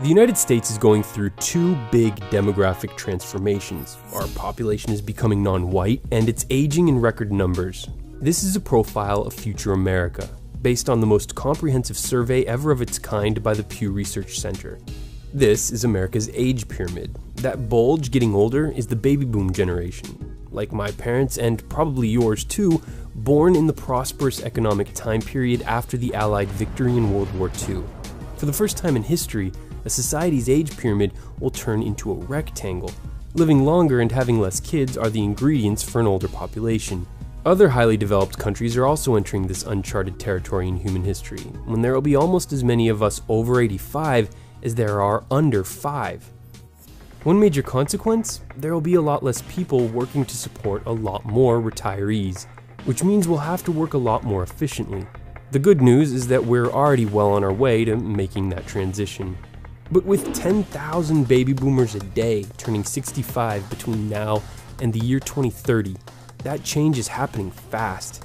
The United States is going through two big demographic transformations. Our population is becoming non-white, and it's aging in record numbers. This is a profile of future America, based on the most comprehensive survey ever of its kind by the Pew Research Center. This is America's age pyramid. That bulge getting older is the baby boom generation. Like my parents, and probably yours too, born in the prosperous economic time period after the Allied victory in World War II. For the first time in history, a society's age pyramid will turn into a rectangle. Living longer and having less kids are the ingredients for an older population. Other highly developed countries are also entering this uncharted territory in human history, when there will be almost as many of us over 85 as there are under 5. One major consequence? There will be a lot less people working to support a lot more retirees, which means we'll have to work a lot more efficiently. The good news is that we're already well on our way to making that transition. But with 10,000 baby boomers a day turning 65 between now and the year 2030, that change is happening fast.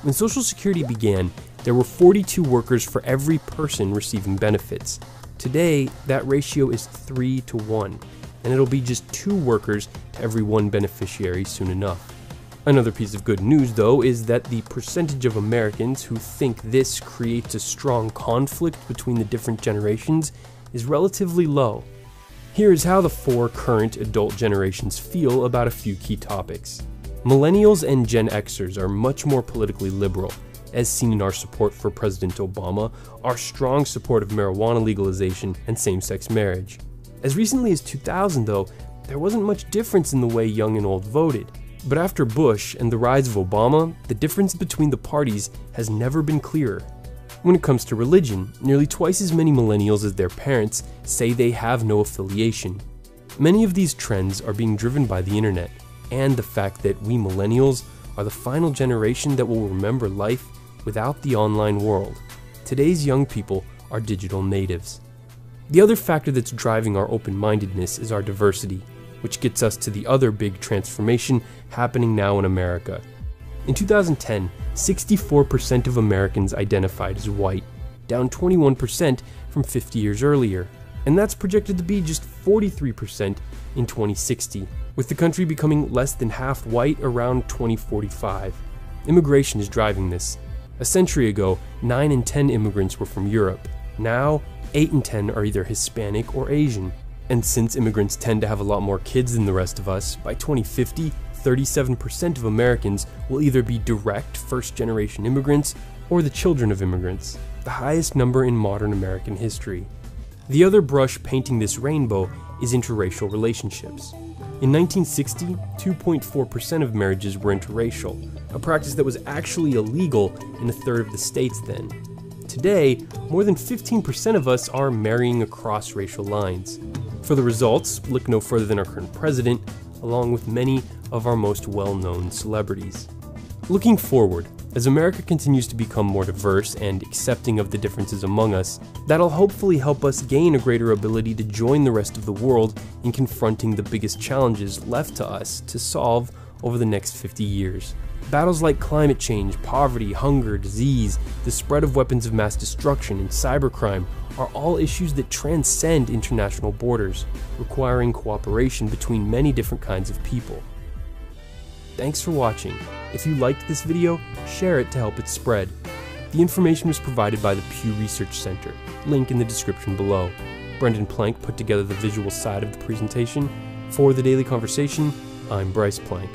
When Social Security began, there were 42 workers for every person receiving benefits. Today, that ratio is 3 to 1, and it'll be just 2 workers to every 1 beneficiary soon enough. Another piece of good news, though, is that the percentage of Americans who think this creates a strong conflict between the different generations is relatively low. Here is how the 4 current adult generations feel about a few key topics. Millennials and Gen Xers are much more politically liberal, as seen in our support for President Obama, our strong support of marijuana legalization, and same-sex marriage. As recently as 2000, though, there wasn't much difference in the way young and old voted. But after Bush and the rise of Obama, the difference between the parties has never been clearer. When it comes to religion, nearly twice as many millennials as their parents say they have no affiliation. Many of these trends are being driven by the internet, and the fact that we millennials are the final generation that will remember life without the online world. Today's young people are digital natives. The other factor that's driving our open-mindedness is our diversity, which gets us to the other big transformation happening now in America. In 2010, 64% of Americans identified as white, down 21% from 50 years earlier, and that's projected to be just 43% in 2060, with the country becoming less than half white around 2045. Immigration is driving this. A century ago, 9 in 10 immigrants were from Europe. Now, 8 in 10 are either Hispanic or Asian. And since immigrants tend to have a lot more kids than the rest of us, by 2050, 37% of Americans will either be direct first-generation immigrants or the children of immigrants, the highest number in modern American history. The other brush painting this rainbow is interracial relationships. In 1960, 2.4% of marriages were interracial, a practice that was actually illegal in a third of the states then. Today, more than 15% of us are marrying across racial lines. For the results, look no further than our current president, along with many of our most well-known celebrities. Looking forward, as America continues to become more diverse and accepting of the differences among us, that'll hopefully help us gain a greater ability to join the rest of the world in confronting the biggest challenges left to us to solve over the next 50 years. Battles like climate change, poverty, hunger, disease, the spread of weapons of mass destruction, and cybercrime are all issues that transcend international borders, requiring cooperation between many different kinds of people. Thanks for watching. If you liked this video, share it to help it spread. The information was provided by the Pew Research Center, link in the description below. Brendan Plank put together the visual side of the presentation. For The Daily Conversation, I'm Bryce Plank.